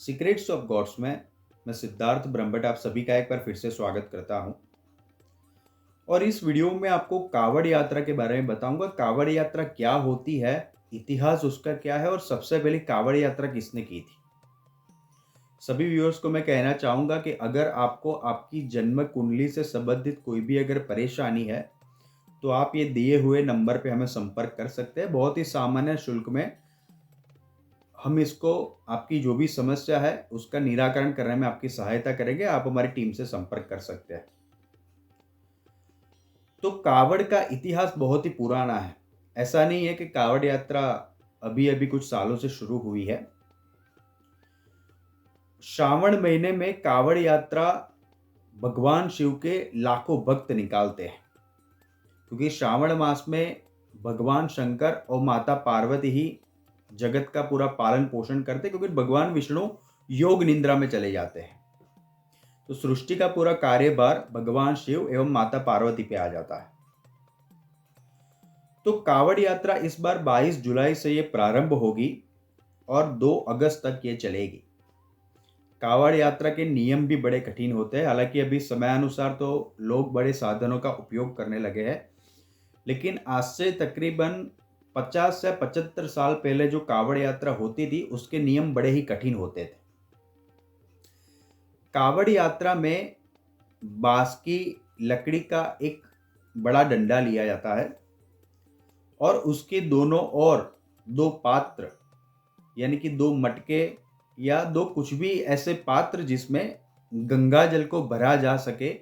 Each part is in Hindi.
सीक्रेट्स ऑफ गॉड्स में मैं सिद्धार्थ ब्रह्मभट्ट आप सभी का एक बार फिर से स्वागत करता हूं। और इस वीडियो में आपको कावड़ यात्रा के बारे में बताऊंगा। कावड़ यात्रा क्या होती है, इतिहास उसका क्या है और सबसे पहले कावड़ यात्रा किसने की थी। सभी व्यूअर्स को मैं कहना चाहूंगा कि अगर आपको आपकी जन्म कुंडली से संबंधित कोई भी अगर परेशानी है तो आप ये दिए हुए नंबर पे हमें संपर्क कर सकते हैं। बहुत ही सामान्य शुल्क में हम इसको, आपकी जो भी समस्या है उसका निराकरण करने में आपकी सहायता करेंगे। आप हमारी टीम से संपर्क कर सकते हैं। तो कावड़ का इतिहास बहुत ही पुराना है। ऐसा नहीं है कि कावड़ यात्रा अभी अभी कुछ सालों से शुरू हुई है। श्रावण महीने में कावड़ यात्रा भगवान शिव के लाखों भक्त निकालते हैं, क्योंकि श्रावण मास में भगवान शंकर और माता पार्वती ही जगत का पूरा पालन पोषण करते, क्योंकि भगवान विष्णु योग निद्रा में चले जाते हैं। तो सृष्टि का पूरा कार्यभार भगवान शिव एवं माता पार्वती पे आ जाता है। तो कावड़ यात्रा इस बार 22 जुलाई से ये प्रारंभ होगी और 2 अगस्त तक ये चलेगी। कावड़ यात्रा के नियम भी बड़े कठिन होते हैं। हालांकि अभी समयानुसार तो लोग बड़े साधनों का उपयोग करने लगे हैं, लेकिन आज से तकरीबन 50 से 75 साल पहले जो कावड़ यात्रा होती थी उसके नियम बड़े ही कठिन होते थे। कावड़ यात्रा में बांस की लकड़ी का एक बड़ा डंडा लिया जाता है और उसके दोनों ओर 2 पात्र, यानी कि 2 मटके या 2 कुछ भी ऐसे पात्र जिसमें गंगा जल को भरा जा सके,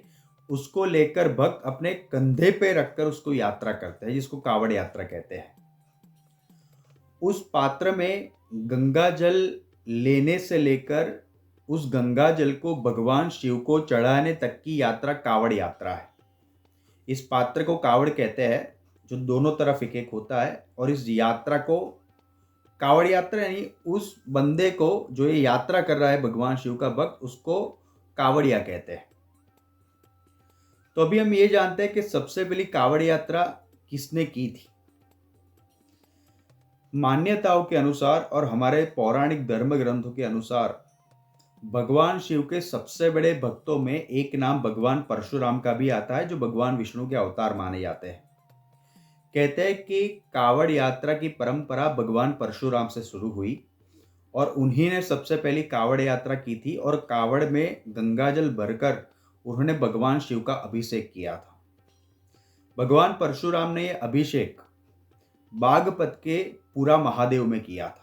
उसको लेकर भक्त अपने कंधे पे रखकर उसको यात्रा करते हैं, जिसको कावड़ यात्रा कहते हैं। उस पात्र में गंगा जल लेने से लेकर उस गंगा जल को भगवान शिव को चढ़ाने तक की यात्रा कावड़ यात्रा है। इस पात्र को कावड़ कहते हैं, जो दोनों तरफ एक एक होता है। और इस यात्रा को कावड़ यात्रा, यानी उस बंदे को जो ये यात्रा कर रहा है भगवान शिव का भक्त, उसको कावड़िया कहते हैं। तो अभी हम ये जानते हैं कि सबसे पहली कावड़ यात्रा किसने की थी। मान्यताओं के अनुसार और हमारे पौराणिक धर्म ग्रंथों के अनुसार भगवान शिव के सबसे बड़े भक्तों में एक नाम भगवान परशुराम का भी आता है, जो भगवान विष्णु के अवतार माने जाते हैं। कहते हैं कि कावड़ यात्रा की परंपरा भगवान परशुराम से शुरू हुई और उन्हीं ने सबसे पहली कावड़ यात्रा की थी और कावड़ में गंगाजल भरकर उन्होंने भगवान शिव का अभिषेक किया था। भगवान परशुराम ने यह अभिषेक बागपत के पूरा महादेव में किया था।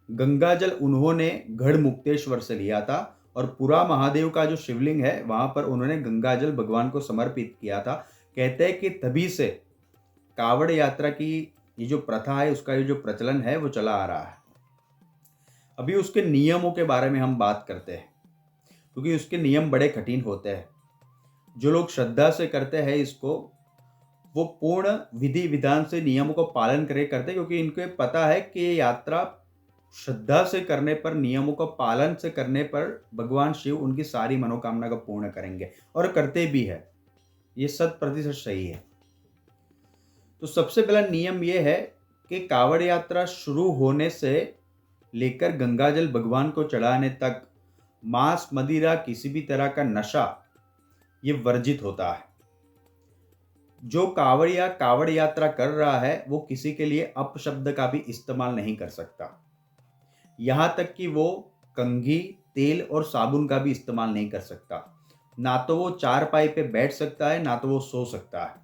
गंगाजल उन्होंने गढ़ मुक्तेश्वर से लिया था और पूरा महादेव का जो शिवलिंग है वहां पर उन्होंने गंगाजल भगवान को समर्पित किया था। कहते हैं कि तभी से कावड़ यात्रा की ये जो प्रथा है, उसका ये जो प्रचलन है वो चला आ रहा है। अभी उसके नियमों के बारे में हम बात करते हैं, क्योंकि उसके नियम बड़े कठिन होते हैं। जो लोग श्रद्धा से करते हैं इसको, वो पूर्ण विधि विधान से नियमों को पालन करते हैं, क्योंकि इनको पता है कि ये यात्रा श्रद्धा से करने पर, नियमों को पालन से करने पर भगवान शिव उनकी सारी मनोकामना को पूर्ण करेंगे और करते भी है। ये 100% सही है। तो सबसे पहला नियम यह है कि कावड़ यात्रा शुरू होने से लेकर गंगाजल भगवान को चढ़ाने तक मांस, मदिरा, किसी भी तरह का नशा ये वर्जित होता है। जो कावड़िया कावड़ यात्रा कर रहा है वो किसी के लिए अपशब्द का भी इस्तेमाल नहीं कर सकता। यहां तक कि वो कंघी, तेल और साबुन का भी इस्तेमाल नहीं कर सकता। ना तो वो चारपाई पे बैठ सकता है, ना तो वो सो सकता है।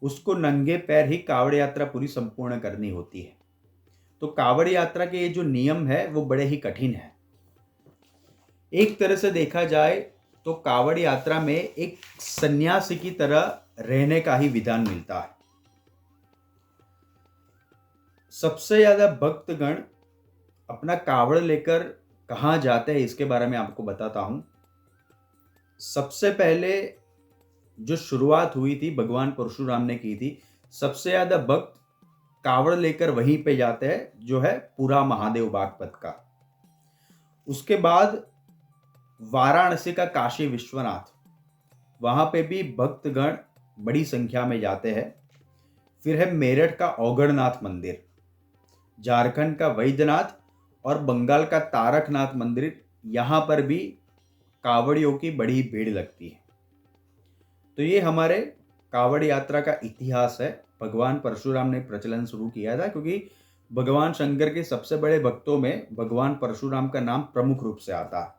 उसको नंगे पैर ही कावड़ यात्रा पूरी संपूर्ण करनी होती है। तो कावड़ यात्रा के ये जो नियम है वो बड़े ही कठिन है। एक तरह से देखा जाए तो कावड़ यात्रा में एक सन्यासी की तरह रहने का ही विधान मिलता है। सबसे ज्यादा भक्तगण अपना कावड़ लेकर कहां जाते हैं इसके बारे में आपको बताता हूं। सबसे पहले जो शुरुआत हुई थी भगवान परशुराम ने की थी। सबसे ज्यादा भक्त कावड़ लेकर वहीं पे जाते हैं, जो है पूरा महादेव बागपत का। उसके बाद वाराणसी का काशी विश्वनाथ, वहां पे भी भक्तगण बड़ी संख्या में जाते हैं। फिर है मेरठ का औगड़नाथ मंदिर, झारखंड का वैद्यनाथ और बंगाल का तारकनाथ मंदिर, यहाँ पर भी कावड़ियों की बड़ी भीड़ लगती है। तो ये हमारे कावड़ यात्रा का इतिहास है। भगवान परशुराम ने प्रचलन शुरू किया था, क्योंकि भगवान शंकर के सबसे बड़े भक्तों में भगवान परशुराम का नाम प्रमुख रूप से आता है।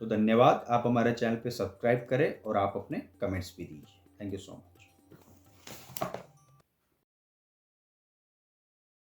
तो धन्यवाद, आप हमारे चैनल पे सब्सक्राइब करें और आप अपने कमेंट्स भी दीजिए। Thank you so much.